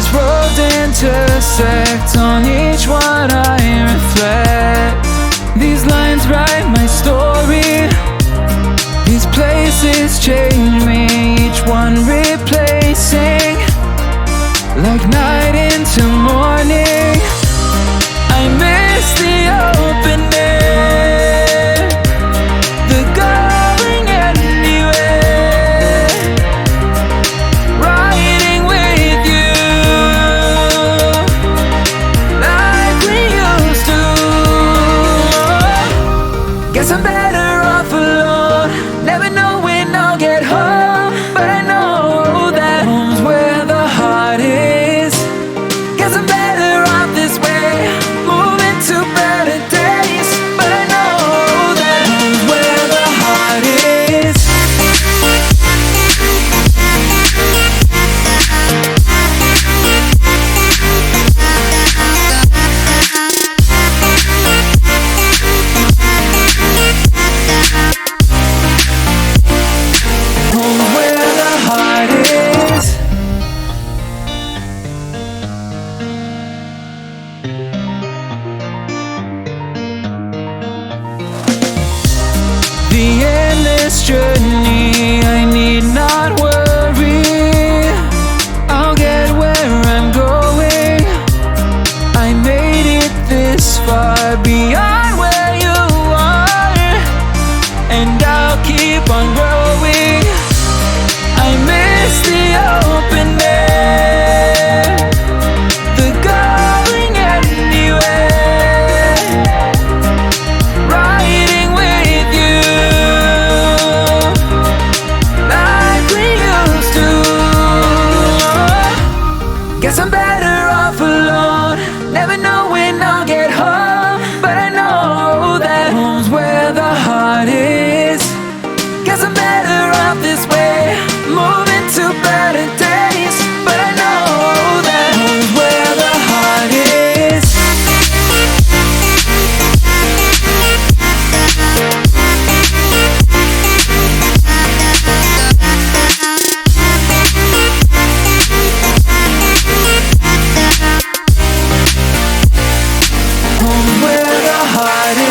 These roads intersect, on each one I reflect. These lines write my story. These places change me, each one replacing. Like night into morning, I miss the open air, the going anywhere, riding with you like we used to. Guess I'm better off alone, never know when I'll get home, but I know that home's where the heart is. Guess I'm better off this way, moving to better days, but I know that home's where the heart is. Home's where the heart is. The endless journey, I need not worry, I'll get where I'm going. I made it this far, beyond where you are, and I'll keep on growing. I miss the open air, the going anywhere, riding with you like we used to. Guess I'm better off alone, never know when I'll get home, but I know that home's where the heart is. Guess I'm better off this way, moving to better days, but I know that home's where the heart is. Home's where the heart is.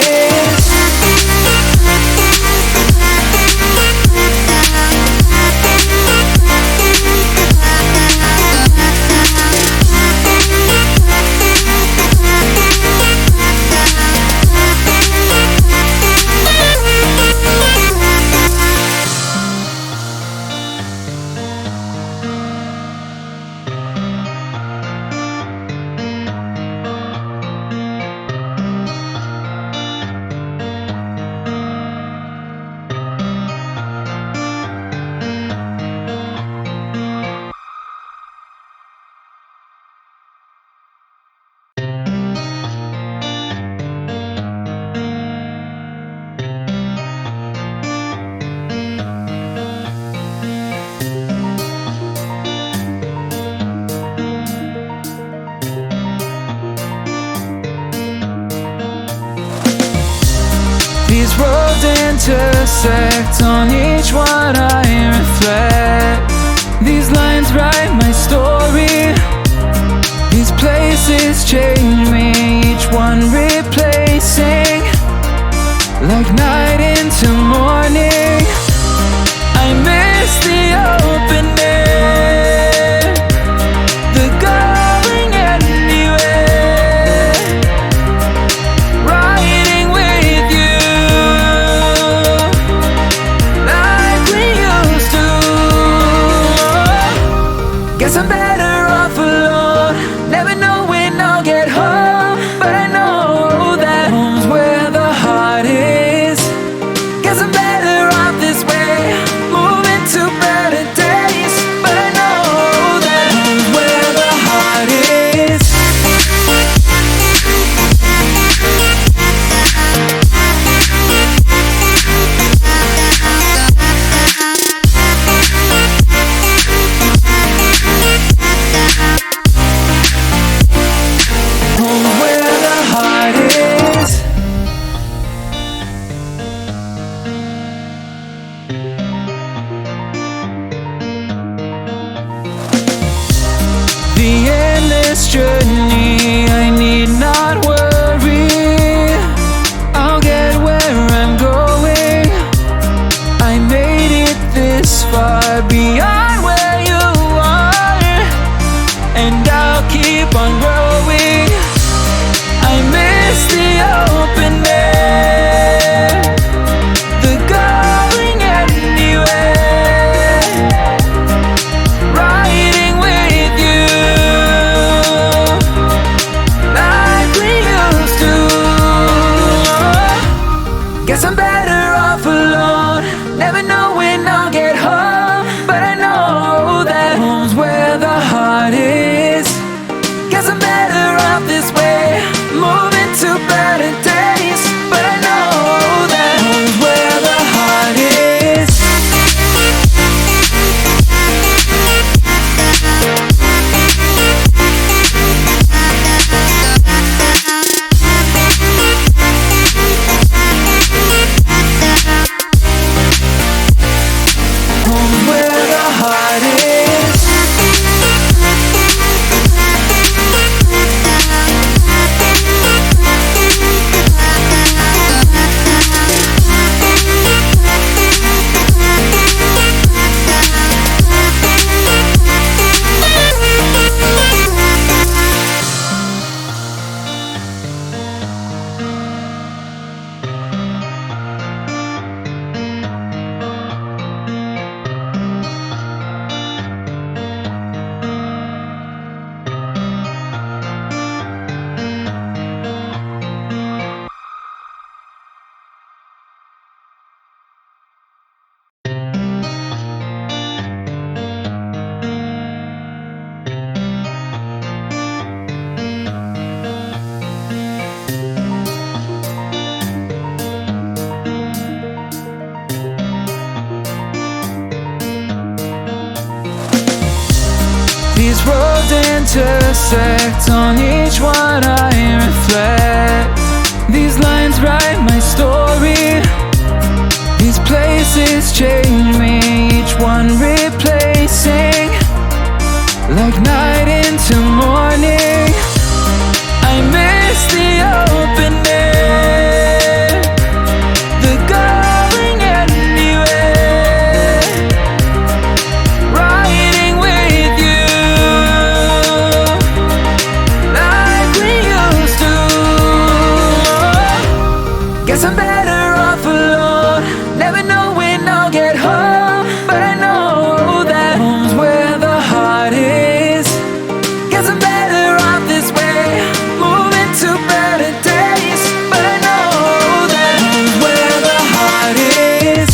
These roads intersect, on each one I reflect. These lines write my story. These places change me, each one replacing. Like night into morning, I miss the open air, the going anywhere, riding with you like we used to. Guess I'm better off alone, never know when I'll get home, but I know that home's where the heart is. Guess I'm better off this way, moving to better days, but I know that home's where the heart is. Home's where the heart is. These roads intersect, on each one I reflect. These lines write my story. These places change me, each one replacing. Like night into morning, I miss the open air, the going anywhere, riding with you like we used to. Guess I'm better off alone, never know when I'll get home, but I know that home's where the heart is. Guess I'm better off this way, moving to better days, but I know that home's where the heart is.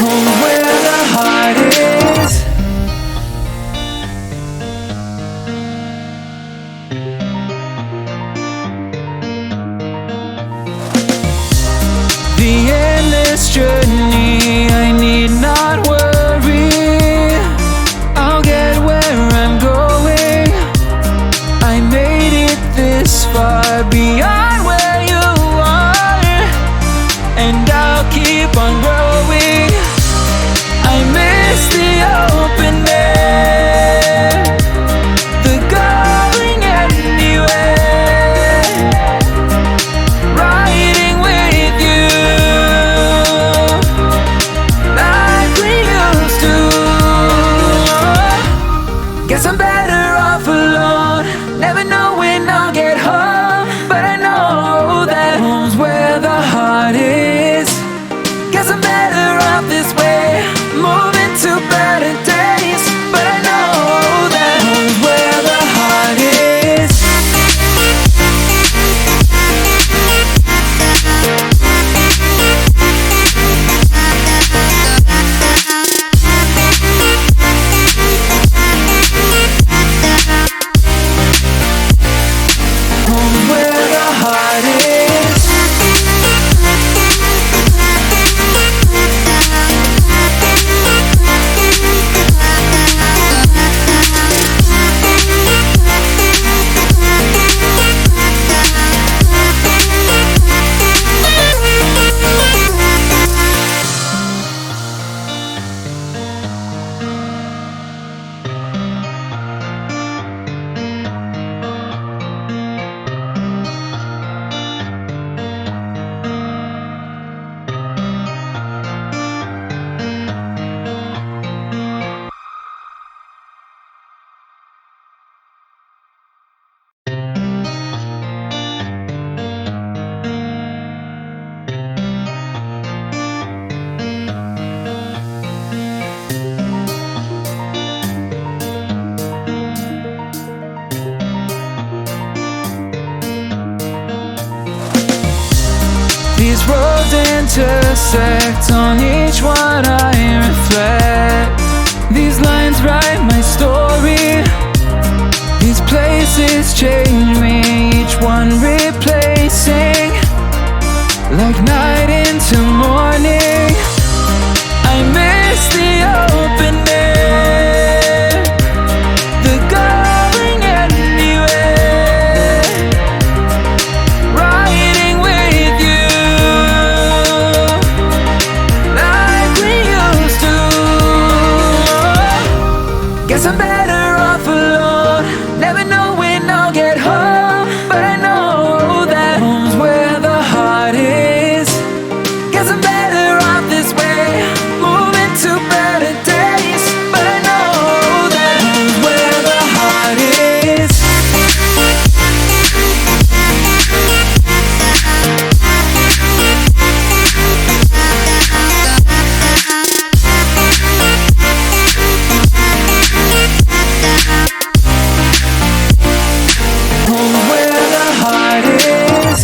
Home's where the heart is. The endless journey, I need not worry, I'll get where I'm going. I made it this far, beyond where you are, and I'll keep on growing. I miss the open air, the going anywhere, riding with you like we used to. Guess I'm better off alone, never know when I'll get home, but I know that home's where the heart is. Guess I'm better off this way, moving to better days, but I know that home's where the heart is. Home's where the heart is. These roads intersect, on each one I reflect. These lines write my story. These places change me, each one replacing. Like night into morning, I miss the Guess I'm better off alone, never know when I'll get home, but I know that home's where the heart is. Guess I'm better off this way, moving to better days, but I know that home's where the heart is. Home's where the heart is.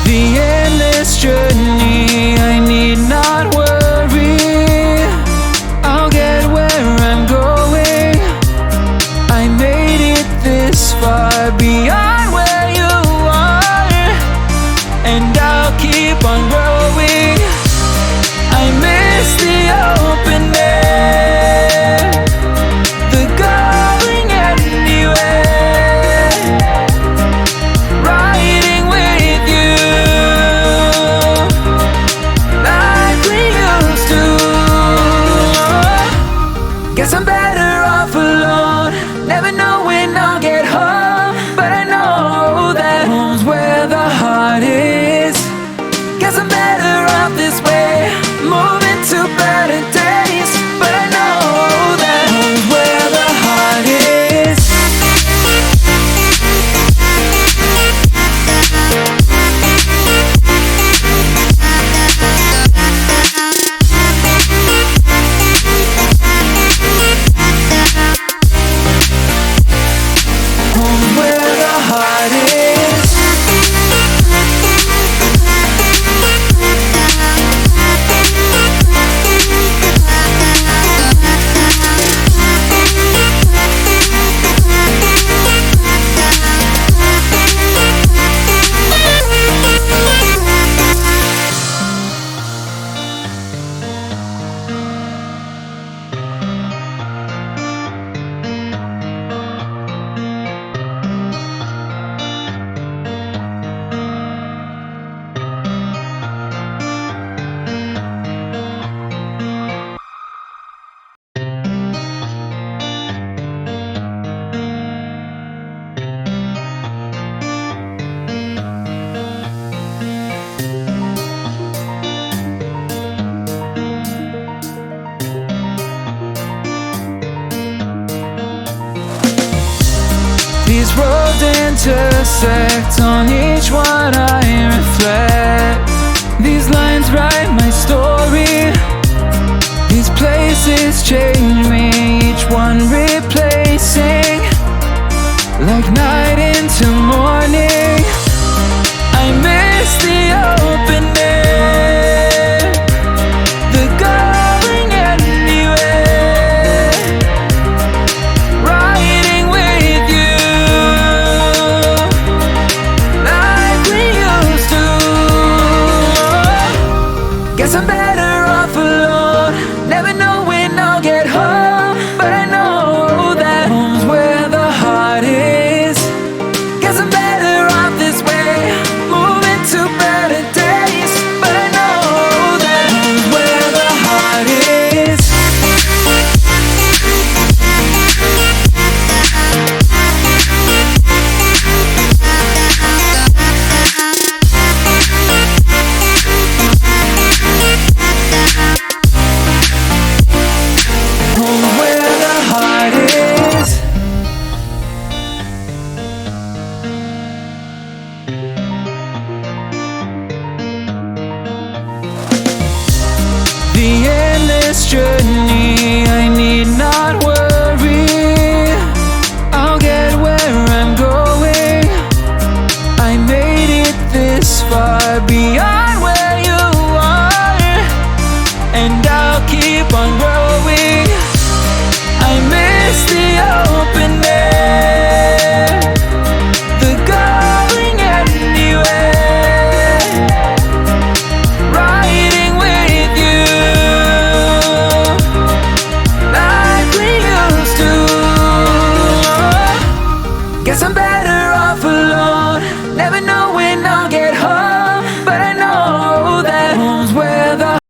The endless journey, I need not worry, I'll get where I'm going. I made it this far, beyond where you are, and I'll keep on growing. I miss the open air, the going anywhere, riding with you like we used to. Guess I'm better off alone, never know when I'll get home, but I know that home's where the heart is. Guess I'm better off this way, moving to better days, but I know that home's where the heart is. Home's where the heart is. These roads intersect, on each one I reflect.